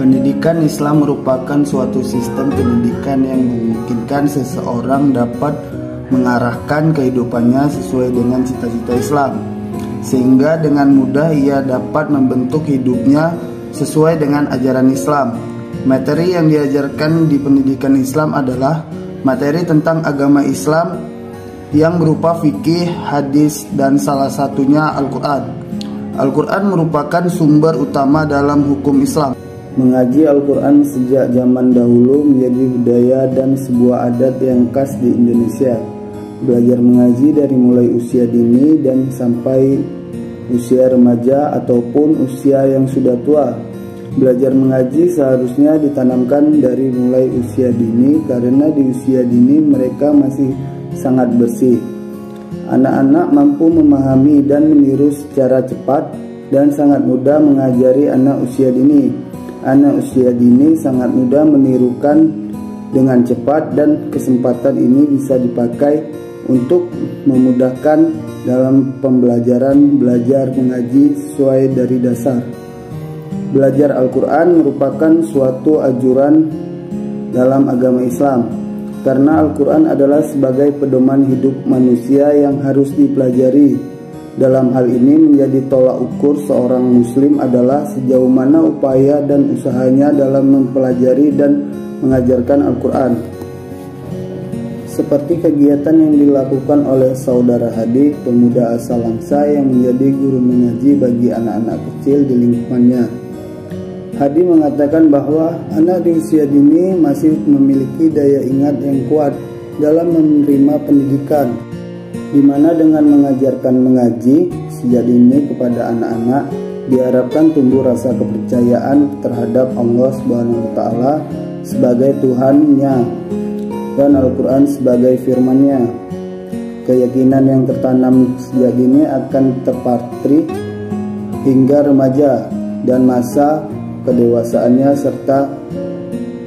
Pendidikan Islam merupakan suatu sistem pendidikan yang memungkinkan seseorang dapat mengarahkan kehidupannya sesuai dengan cita-cita Islam, sehingga dengan mudah ia dapat membentuk hidupnya sesuai dengan ajaran Islam. Materi yang diajarkan di pendidikan Islam adalah materi tentang agama Islam yang berupa fikih, hadis, dan salah satunya Al-Quran. Al-Quran merupakan sumber utama dalam hukum Islam. Mengaji Al-Quran sejak zaman dahulu menjadi budaya dan sebuah adat yang khas di Indonesia. Belajar mengaji dari mulai usia dini dan sampai usia remaja ataupun usia yang sudah tua. Belajar mengaji seharusnya ditanamkan dari mulai usia dini, karena di usia dini mereka masih sangat bersih. Anak-anak mampu memahami dan meniru secara cepat dan sangat mudah mengajari anak usia dini. Anak usia dini sangat mudah menirukan dengan cepat, dan kesempatan ini bisa dipakai untuk memudahkan dalam pembelajaran belajar mengaji sesuai dari dasar. Belajar Al-Quran merupakan suatu anjuran dalam agama Islam, karena Al-Quran adalah sebagai pedoman hidup manusia yang harus dipelajari. Dalam hal ini menjadi tolak ukur seorang muslim adalah sejauh mana upaya dan usahanya dalam mempelajari dan mengajarkan Al-Quran. Seperti kegiatan yang dilakukan oleh saudara Hadi, pemuda asal Langsa yang menjadi guru mengaji bagi anak-anak kecil di lingkungannya. Hadi mengatakan bahwa anak di usia dini masih memiliki daya ingat yang kuat dalam menerima pendidikan, di mana dengan mengajarkan mengaji sejak dini kepada anak-anak diharapkan tumbuh rasa kepercayaan terhadap Allah SWT sebagai Tuhannya dan Al-Quran sebagai firman-Nya. Keyakinan yang tertanam sejak dini akan terpatri hingga remaja dan masa kedewasaannya serta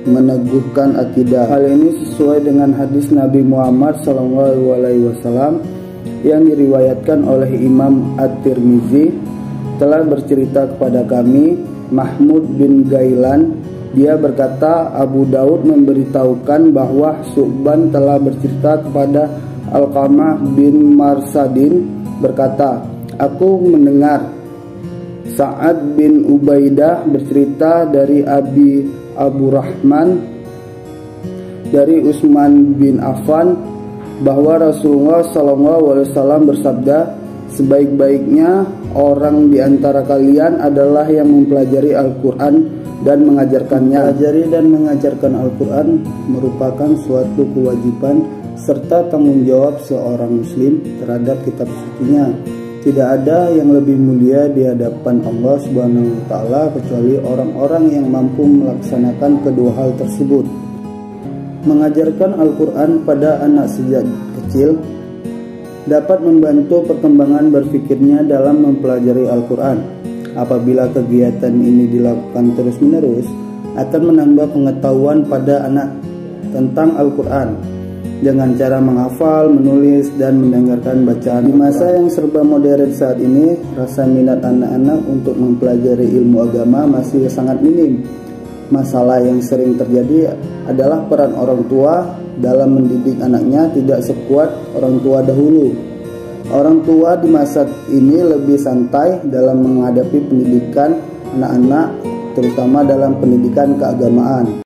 meneguhkan akidah. Hal ini sesuai dengan hadis Nabi Muhammad SAW yang diriwayatkan oleh Imam At-Tirmizi. Telah bercerita kepada kami Mahmud bin Gailan, dia berkata, Abu Daud memberitahukan bahwa Syu'ban telah bercerita kepada Alqamah bin Marsadin berkata, aku mendengar Sa'ad bin Ubaidah bercerita dari Abu Rahman dari Utsman bin Affan bahwa Rasulullah SAW bersabda, sebaik-baiknya orang di antara kalian adalah yang mempelajari Al-Quran dan mengajarkannya. Pelajari dan mengajarkan Al-Quran merupakan suatu kewajiban serta tanggung jawab seorang muslim terhadap kitab sucinya. Tidak ada yang lebih mulia di hadapan Allah SWT kecuali orang-orang yang mampu melaksanakan kedua hal tersebut. Mengajarkan Al-Quran pada anak sejak kecil dapat membantu perkembangan berpikirnya dalam mempelajari Al-Quran. Apabila kegiatan ini dilakukan terus-menerus, akan menambah pengetahuan pada anak tentang Al-Quran dengan cara menghafal, menulis, dan mendengarkan bacaan. Di masa yang serba modern saat ini, rasa minat anak-anak untuk mempelajari ilmu agama masih sangat minim. Masalah yang sering terjadi adalah peran orang tua dalam mendidik anaknya tidak sekuat orang tua dahulu. Orang tua di masa ini lebih santai dalam menghadapi pendidikan anak-anak, terutama dalam pendidikan keagamaan.